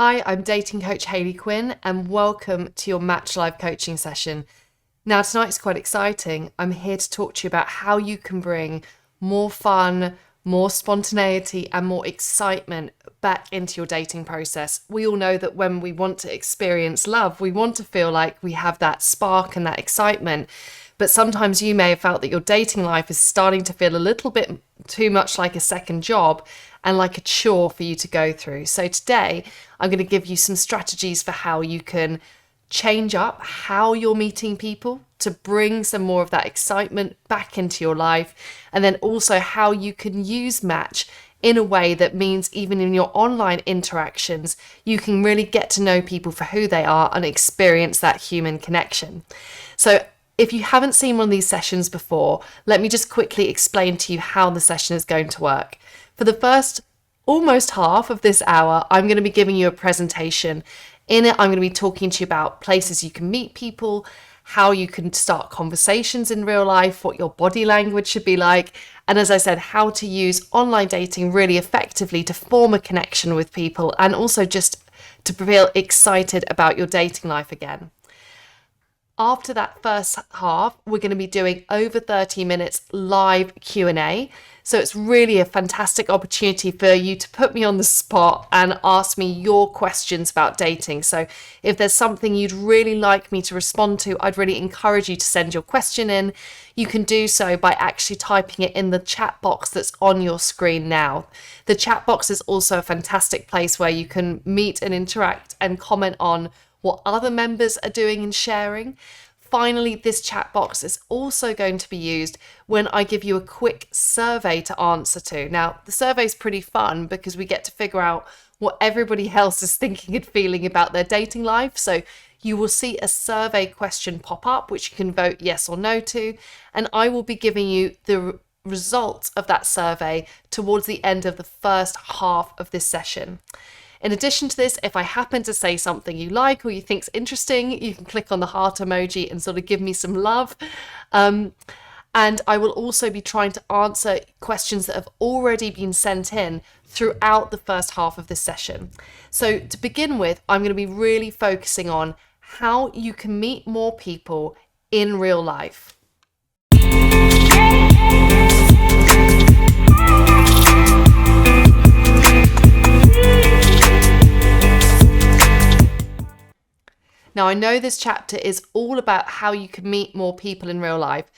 Hi, I'm dating coach Hayley Quinn, and welcome to your Match Live coaching session. Now, tonight's quite exciting. I'm here to talk to you about how you can bring more fun, more spontaneity, and more excitement back into your dating process. We all know that when we want to experience love, we want to feel like we have that spark and that excitement. But sometimes you may have felt that your dating life is starting to feel a little bit too much like a second job and like a chore for you to go through. So today, I'm going to give you some strategies for how you can change up how you're meeting people to bring some more of that excitement back into your life, and then also how you can use Match in a way that means even in your online interactions, you can really get to know people for who they are and experience that human connection. So if you haven't seen one of these sessions before, let me just quickly explain to you how the session is going to work. For the first almost half of this hour, I'm going to be giving you a presentation. In it, I'm going to be talking to you about places you can meet people, how you can start conversations in real life, what your body language should be like, and as I said, how to use online dating really effectively to form a connection with people and also just to feel excited about your dating life again. After that first half, we're going to be doing over 30 minutes live Q&A. So it's really a fantastic opportunity for you to put me on the spot and ask me your questions about dating. So if there's something you'd really like me to respond to, I'd really encourage you to send your question in. You can do so by actually typing it in the chat box that's on your screen now. The chat box is also a fantastic place where you can meet and interact and comment on what other members are doing and sharing. Finally, this chat box is also going to be used when I give you a quick survey to answer to. Now, the survey is pretty fun because we get to figure out what everybody else is thinking and feeling about their dating life. So you will see a survey question pop up, which you can vote yes or no to, and I will be giving you the results of that survey towards the end of the first half of this session. In addition to this, if I happen to say something you like or you think's interesting, you can click on the heart emoji and sort of give me some love. And I will also be trying to answer questions that have already been sent in throughout the first half of this session. So to begin with, I'm going to be really focusing on how you can meet more people in real life. Now, I know this chapter is all about how you can meet more people in real life.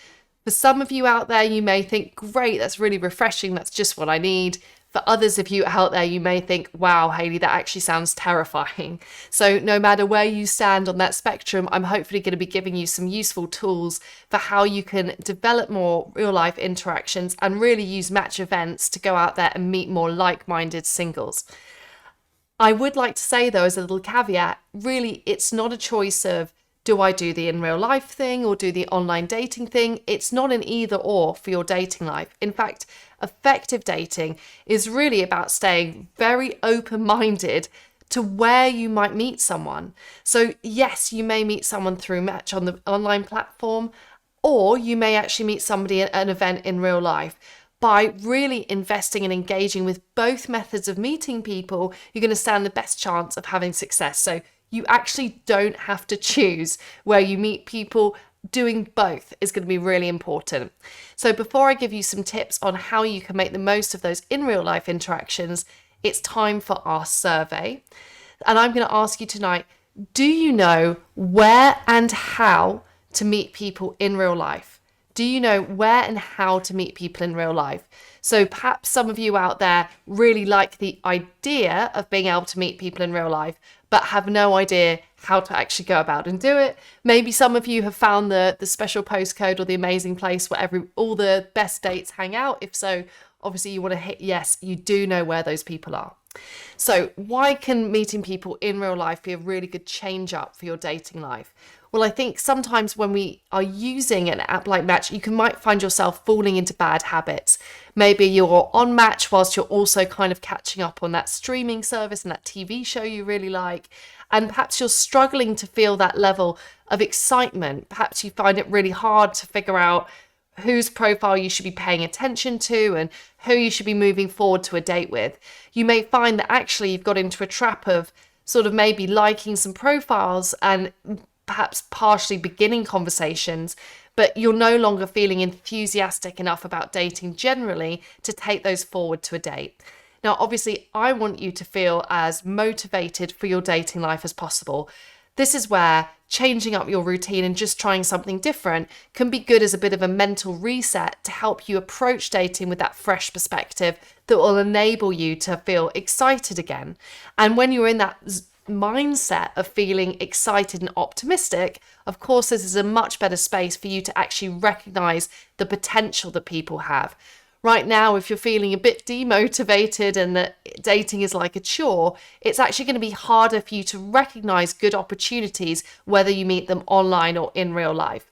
For some of you out there, you may think, great, that's really refreshing. That's just what I need. For others of you out there, you may think, wow, Hayley, that actually sounds terrifying. So no matter where you stand on that spectrum, I'm hopefully going to be giving you some useful tools for how you can develop more real life interactions and really use Match events to go out there and meet more like-minded singles. I would like to say, though, as a little caveat, really, it's not a choice of do I do the in real life thing or do the online dating thing? It's not an either or for your dating life. In fact, effective dating is really about staying very open-minded to where you might meet someone. So yes, you may meet someone through Match on the online platform, or you may actually meet somebody at an event in real life. By really investing and engaging with both methods of meeting people, you're going to stand the best chance of having success. So you actually don't have to choose where you meet people. Doing both is going to be really important. So before I give you some tips on how you can make the most of those in real life interactions, it's time for our survey. And I'm going to ask you tonight, do you know where and how to meet people in real life? Do you know where and how to meet people in real life? So perhaps some of you out there really like the idea of being able to meet people in real life, but have no idea how to actually go about and do it. Maybe some of you have found the special postcode or the amazing place where all the best dates hang out. If so, obviously you want to hit yes, you do know where those people are. So why can meeting people in real life be a really good change up for your dating life? Well, I think sometimes when we are using an app like Match, you might find yourself falling into bad habits. Maybe you're on Match whilst you're also kind of catching up on that streaming service and that TV show you really like. And perhaps you're struggling to feel that level of excitement. Perhaps you find it really hard to figure out whose profile you should be paying attention to and who you should be moving forward to a date with. You may find that actually you've got into a trap of sort of maybe liking some profiles and perhaps partially beginning conversations, but you're no longer feeling enthusiastic enough about dating generally to take those forward to a date. Now, obviously, I want you to feel as motivated for your dating life as possible. This is where changing up your routine and just trying something different can be good as a bit of a mental reset to help you approach dating with that fresh perspective that will enable you to feel excited again. And when you're in that mindset of feeling excited and optimistic, of course, this is a much better space for you to actually recognize the potential that people have. Right now, if you're feeling a bit demotivated and that dating is like a chore, it's actually going to be harder for you to recognize good opportunities, whether you meet them online or in real life.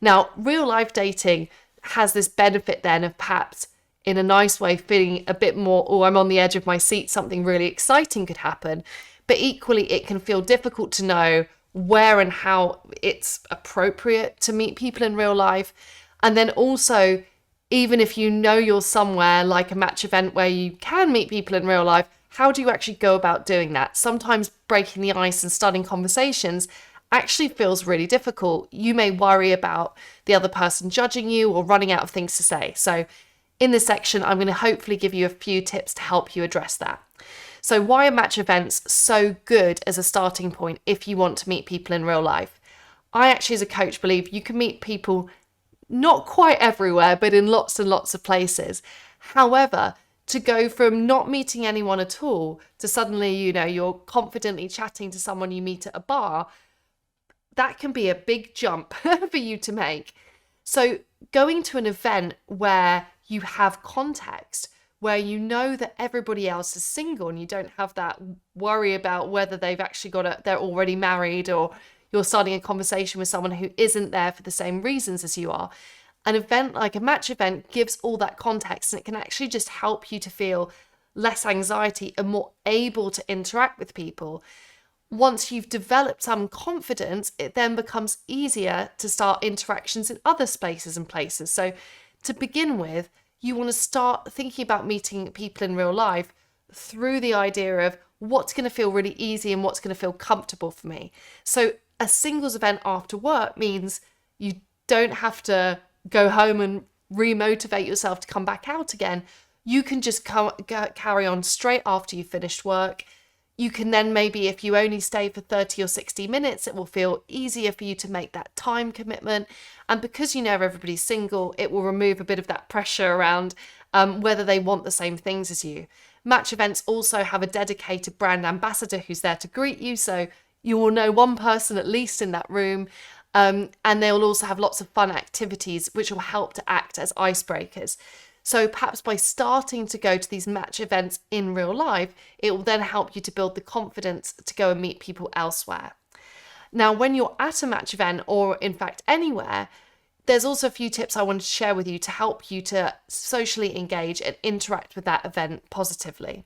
Now, real life dating has this benefit then of perhaps in a nice way feeling a bit more, oh, I'm on the edge of my seat, something really exciting could happen. But equally, it can feel difficult to know where and how it's appropriate to meet people in real life. And then also, even if you know you're somewhere like a match event where you can meet people in real life, how do you actually go about doing that? Sometimes breaking the ice and starting conversations actually feels really difficult. You may worry about the other person judging you or running out of things to say. So in this section, I'm going to hopefully give you a few tips to help you address that. So why are match events so good as a starting point if you want to meet people in real life? I actually, as a coach, believe you can meet people not quite everywhere, but in lots and lots of places. However, to go from not meeting anyone at all to suddenly, you're confidently chatting to someone you meet at a bar, that can be a big jump for you to make. So going to an event where you have context, where you know that everybody else is single and you don't have that worry about whether they've actually they're already married, or you're starting a conversation with someone who isn't there for the same reasons as you are. An event like a match event gives all that context, and it can actually just help you to feel less anxiety and more able to interact with people. Once you've developed some confidence, it then becomes easier to start interactions in other spaces and places. So to begin with, you want to start thinking about meeting people in real life through the idea of what's going to feel really easy and what's going to feel comfortable for me. So a singles event after work means you don't have to go home and re-motivate yourself to come back out again. You can just carry on straight after you've finished work. You can then maybe, if you only stay for 30 or 60 minutes, it will feel easier for you to make that time commitment. And because you know everybody's single, it will remove a bit of that pressure around whether they want the same things as you. Match events also have a dedicated brand ambassador who's there to greet you, so you will know one person at least in that room, and they will also have lots of fun activities which will help to act as icebreakers. So perhaps by starting to go to these match events in real life, it will then help you to build the confidence to go and meet people elsewhere. Now, when you're at a match event, or in fact anywhere, there's also a few tips I wanted to share with you to help you to socially engage and interact with that event positively.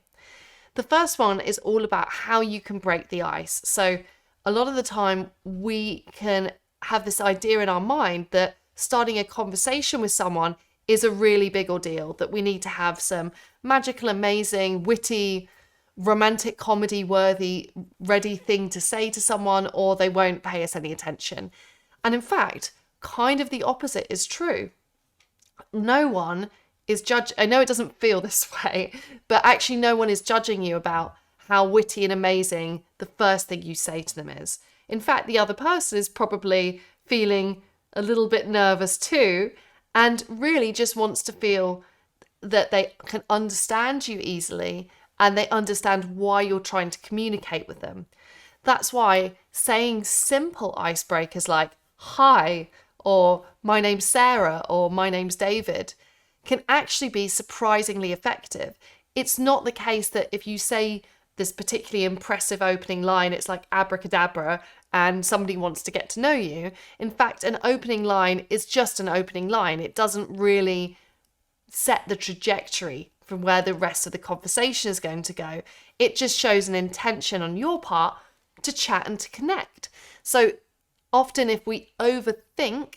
The first one is all about how you can break the ice. So a lot of the time we can have this idea in our mind that starting a conversation with someone is a really big ordeal, that we need to have some magical, amazing, witty, romantic comedy worthy, ready thing to say to someone, or they won't pay us any attention. And in fact, kind of the opposite is true. No one is I know it doesn't feel this way, but actually no one is judging you about how witty and amazing the first thing you say to them is. In fact, the other person is probably feeling a little bit nervous too, and really just wants to feel that they can understand you easily and they understand why you're trying to communicate with them. That's why saying simple icebreakers like, hi, or my name's Sarah, or my name's David, can actually be surprisingly effective. It's not the case that if you say this particularly impressive opening line, it's like abracadabra and somebody wants to get to know you. In fact, an opening line is just an opening line. It doesn't really set the trajectory from where the rest of the conversation is going to go. It just shows an intention on your part to chat and to connect. So often if we overthink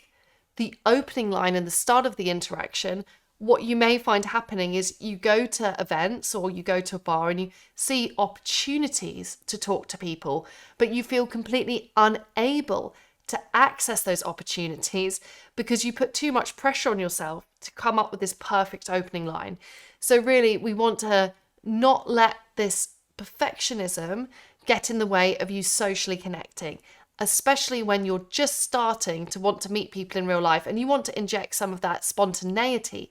the opening line and the start of the interaction, what you may find happening is you go to events or you go to a bar and you see opportunities to talk to people, but you feel completely unable to access those opportunities because you put too much pressure on yourself to come up with this perfect opening line. So really, we want to not let this perfectionism get in the way of you socially connecting, especially when you're just starting to want to meet people in real life and you want to inject some of that spontaneity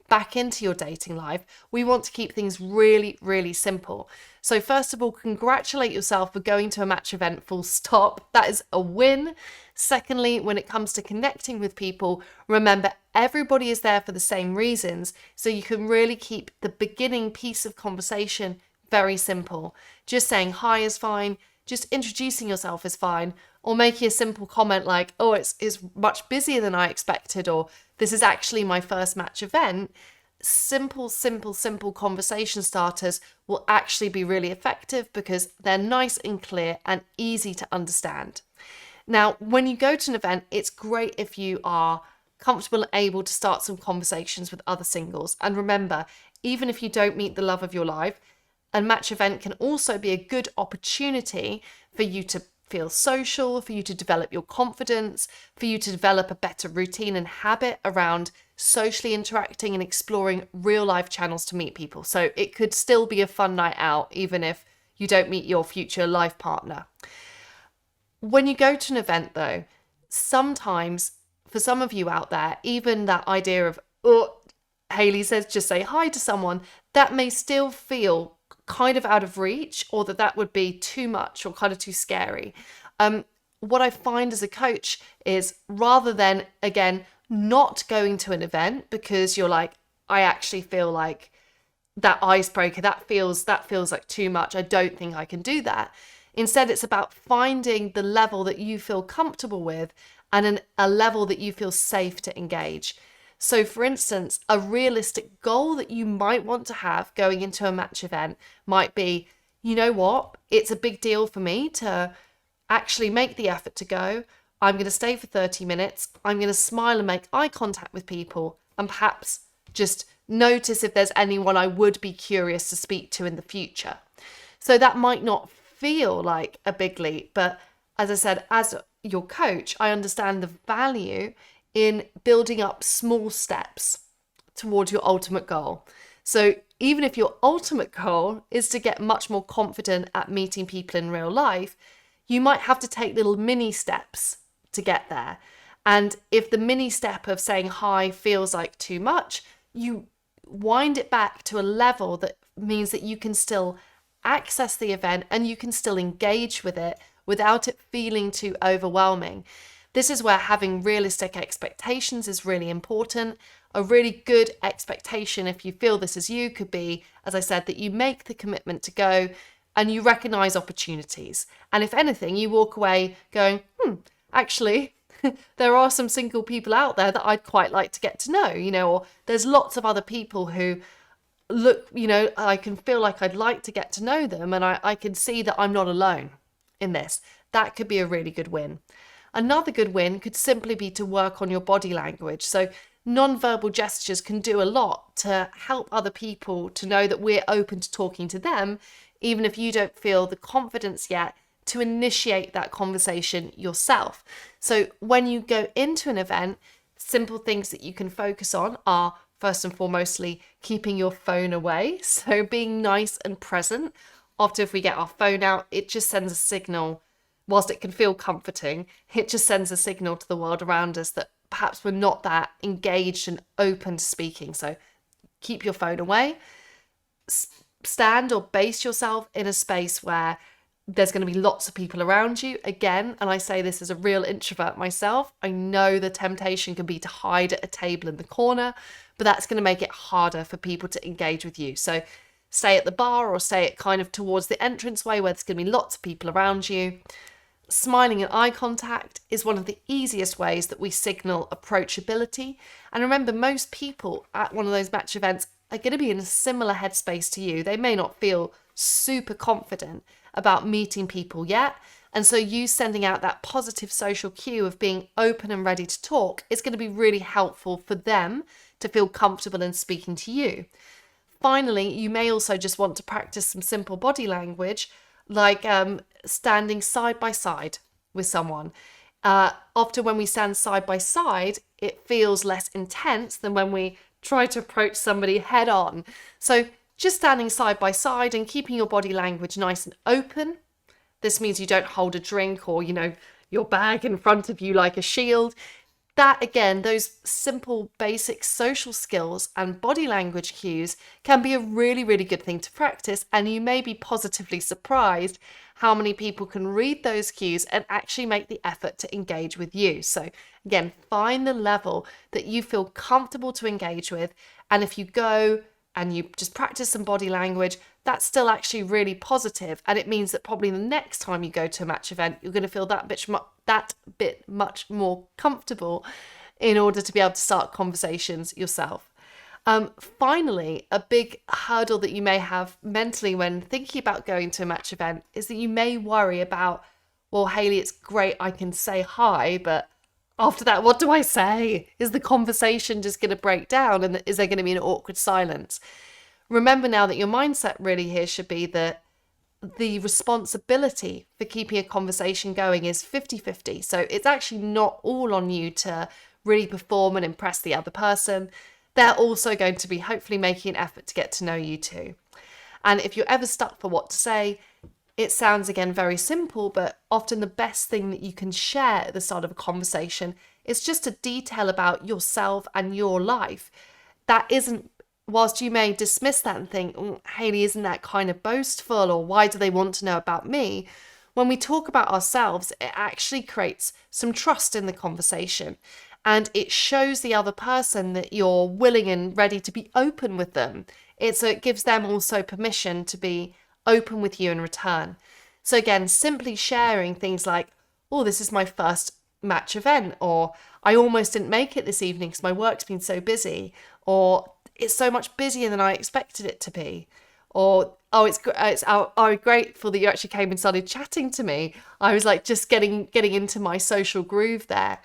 back into your dating life. We want to keep things really, really simple. So first of all, congratulate yourself for going to a match event, full stop. That is a win. Secondly, when it comes to connecting with people, remember everybody is there for the same reasons. So you can really keep the beginning piece of conversation very simple. Just saying hi is fine. Just introducing yourself is fine, or making a simple comment like, oh, it's much busier than I expected, or this is actually my first match event. Simple conversation starters will actually be really effective because they're nice and clear and easy to understand. Now, when you go to an event, it's great if you are comfortable and able to start some conversations with other singles. And remember, even if you don't meet the love of your life, a match event can also be a good opportunity for you to feel social, for you to develop your confidence, for you to develop a better routine and habit around socially interacting and exploring real life channels to meet people. So it could still be a fun night out, even if you don't meet your future life partner. When you go to an event though, sometimes for some of you out there, even that idea of, oh, Hayley says just say hi to someone, that may still feel kind of out of reach, or that would be too much or kind of too scary. What I find as a coach is, rather than, again, not going to an event because you're like, I actually feel like that icebreaker, that feels like too much, I don't think I can do that. Instead, it's about finding the level that you feel comfortable with and a level that you feel safe to engage. So for instance, a realistic goal that you might want to have going into a match event might be, you know what, it's a big deal for me to actually make the effort to go. I'm going to stay for 30 minutes. I'm going to smile and make eye contact with people and perhaps just notice if there's anyone I would be curious to speak to in the future. So that might not feel like a big leap, but as I said, as your coach, I understand the value in building up small steps towards your ultimate goal. So even if your ultimate goal is to get much more confident at meeting people in real life, you might have to take little mini steps to get there. And if the mini step of saying hi feels like too much, you wind it back to a level that means that you can still access the event and you can still engage with it without it feeling too overwhelming. This is where having realistic expectations is really important. A really good expectation, if you feel this is you, could be, as I said, that you make the commitment to go and you recognize opportunities. And if anything, you walk away going, actually, there are some single people out there that I'd quite like to get to know, or there's lots of other people who look, I can feel like I'd like to get to know them, and I can see that I'm not alone in this. That could be a really good win. Another good win could simply be to work on your body language. So non-verbal gestures can do a lot to help other people to know that we're open to talking to them, even if you don't feel the confidence yet to initiate that conversation yourself. So when you go into an event, simple things that you can focus on are, first and foremostly, keeping your phone away. So being nice and present. Often if we get our phone out, it just sends a signal. Whilst it can feel comforting, it just sends a signal to the world around us that perhaps we're not that engaged and open to speaking. So keep your phone away. Stand or base yourself in a space where there's going to be lots of people around you. Again, and I say this as a real introvert myself, I know the temptation can be to hide at a table in the corner, but that's going to make it harder for people to engage with you. So stay at the bar or stay at kind of towards the entranceway where there's going to be lots of people around you. Smiling and eye contact is one of the easiest ways that we signal approachability. And remember, most people at one of those match events are going to be in a similar headspace to you. They may not feel super confident about meeting people yet. And so you sending out that positive social cue of being open and ready to talk is going to be really helpful for them to to feel comfortable in speaking to you. Finally, you may also just want to practice some simple body language, like standing side by side with someone. Often when we stand side by side, it feels less intense than when we try to approach somebody head on. So just standing side by side and keeping your body language nice and open. This means you don't hold a drink or, your bag in front of you like a shield. That, again, those simple basic social skills and body language cues can be a really, really good thing to practice, and you may be positively surprised how many people can read those cues and actually make the effort to engage with you. So again, find the level that you feel comfortable to engage with, and if you go and you just practice some body language, that's still actually really positive, and it means that probably the next time you go to a match event, you're going to feel that bit much more comfortable in order to be able to start conversations yourself. Finally, a big hurdle that you may have mentally when thinking about going to a match event is that you may worry about, well, Hayley, it's great I can say hi, but after that, what do I say? Is the conversation just going to break down, and is there going to be an awkward silence? Remember now that your mindset really here should be that the responsibility for keeping a conversation going is 50-50. So it's actually not all on you to really perform and impress the other person. They're also going to be hopefully making an effort to get to know you too. And if you're ever stuck for what to say, it sounds again very simple, but often the best thing that you can share at the start of a conversation is just a detail about yourself and your life. That isn't, whilst you may dismiss that and think, oh, Hayley, isn't that kind of boastful, or why do they want to know about me? When we talk about ourselves, it actually creates some trust in the conversation, and it shows the other person that you're willing and ready to be open with them. It gives them also permission to be open with you in return. So again, simply sharing things like, oh, this is my first match event, or I almost didn't make it this evening because my work's been so busy, or it's so much busier than I expected it to be, or I'm grateful that you actually came and started chatting to me. I was like just getting into my social groove there.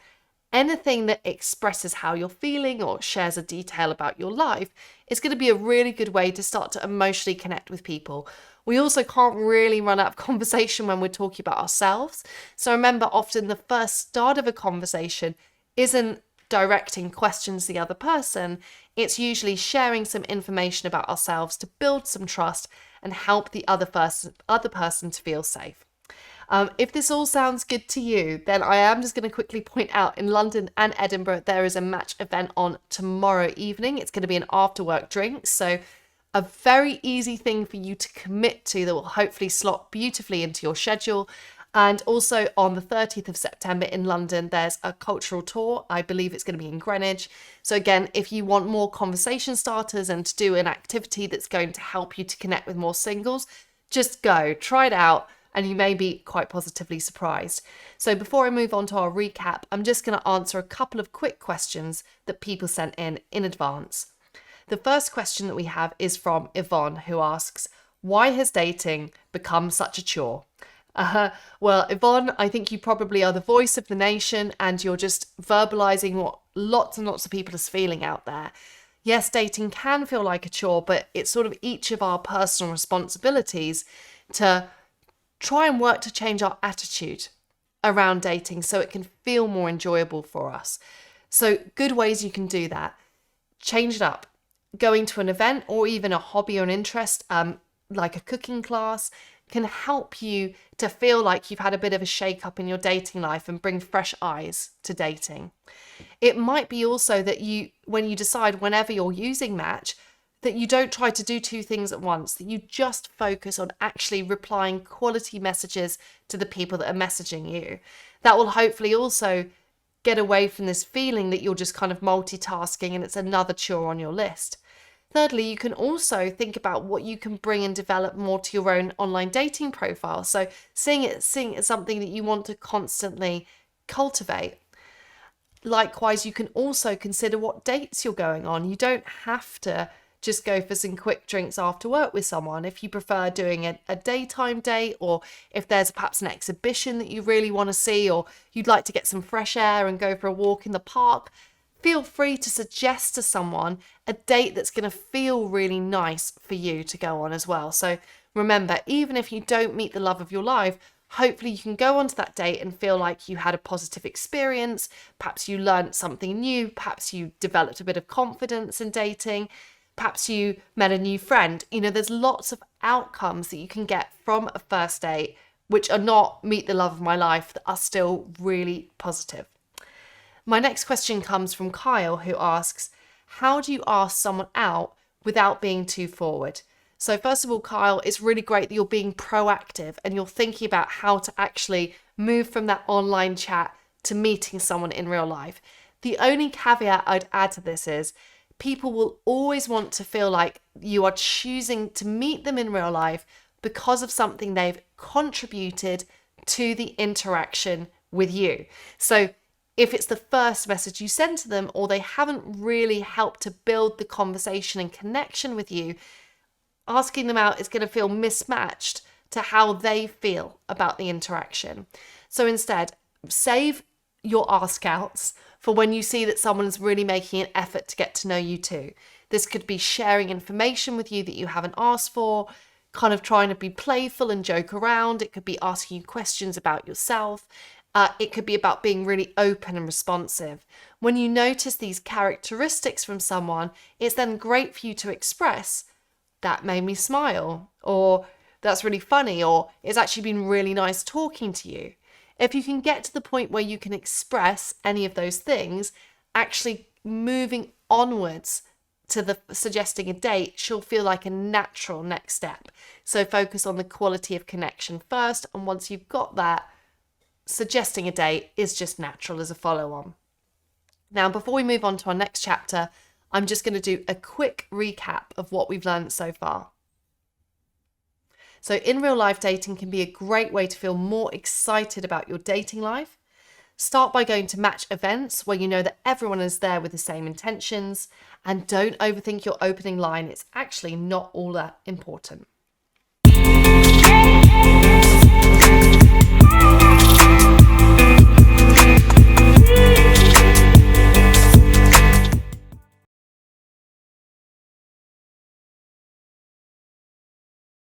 Anything that expresses how you're feeling or shares a detail about your life is going to be a really good way to start to emotionally connect with people. We also can't really run out of conversation when we're talking about ourselves. So remember, often the first start of a conversation isn't directing questions to the other person. It's usually sharing some information about ourselves to build some trust and help the other person to feel safe. If this all sounds good to you, then I am just going to quickly point out, in London and Edinburgh, there is a match event on tomorrow evening. It's going to be an after work drink. So a very easy thing for you to commit to that will hopefully slot beautifully into your schedule. And also on the 30th of September in London, there's a cultural tour. I believe it's going to be in Greenwich. So again, if you want more conversation starters and to do an activity that's going to help you to connect with more singles, just go, try it out, and you may be quite positively surprised. So before I move on to our recap, I'm just going to answer a couple of quick questions that people sent in advance. The first question that we have is from Yvonne, who asks, why has dating become such a chore? Well, Yvonne, I think you probably are the voice of the nation, and you're just verbalizing what lots and lots of people are feeling out there. Yes, dating can feel like a chore, but it's sort of each of our personal responsibilities to try and work to change our attitude around dating so it can feel more enjoyable for us. So good ways you can do that. Change it up. Going to an event or even a hobby or an interest, like a cooking class, can help you to feel like you've had a bit of a shake up in your dating life and bring fresh eyes to dating. It might be also that when you decide whenever you're using Match, that you don't try to do two things at once, that you just focus on actually replying quality messages to the people that are messaging you. That will hopefully also get away from this feeling that you're just kind of multitasking and it's another chore on your list. Thirdly, you can also think about what you can bring and develop more to your own online dating profile. So seeing it as something that you want to constantly cultivate. Likewise, you can also consider what dates you're going on. You don't have to just go for some quick drinks after work with someone. If you prefer doing a daytime date, or if there's perhaps an exhibition that you really want to see, or you'd like to get some fresh air and go for a walk in the park, feel free to suggest to someone a date that's going to feel really nice for you to go on as well. So remember, even if you don't meet the love of your life, hopefully you can go onto that date and feel like you had a positive experience. Perhaps you learned something new. Perhaps you developed a bit of confidence in dating. Perhaps you met a new friend. There's lots of outcomes that you can get from a first date, which are not meet the love of my life, that are still really positive. My next question comes from Kyle, who asks, how do you ask someone out without being too forward? So first of all, Kyle, it's really great that you're being proactive and you're thinking about how to actually move from that online chat to meeting someone in real life. The only caveat I'd add to this is people will always want to feel like you are choosing to meet them in real life because of something they've contributed to the interaction with you. So if it's the first message you send to them, or they haven't really helped to build the conversation and connection with you, asking them out is going to feel mismatched to how they feel about the interaction. So instead, save your ask outs for when you see that someone's really making an effort to get to know you too. This could be sharing information with you that you haven't asked for, kind of trying to be playful and joke around. It could be asking you questions about yourself. It could be about being really open and responsive. When you notice these characteristics from someone, it's then great for you to express, that made me smile, or that's really funny, or it's actually been really nice talking to you. If you can get to the point where you can express any of those things, actually moving onwards to the suggesting a date she'll feel like a natural next step. So focus on the quality of connection first, and once you've got that, suggesting a date is just natural as a follow-on. Now, before we move on to our next chapter, I'm just going to do a quick recap of what we've learned so far. So in real life, dating can be a great way to feel more excited about your dating life. Start by going to match events where you know that everyone is there with the same intentions, and don't overthink your opening line. It's actually not all that important.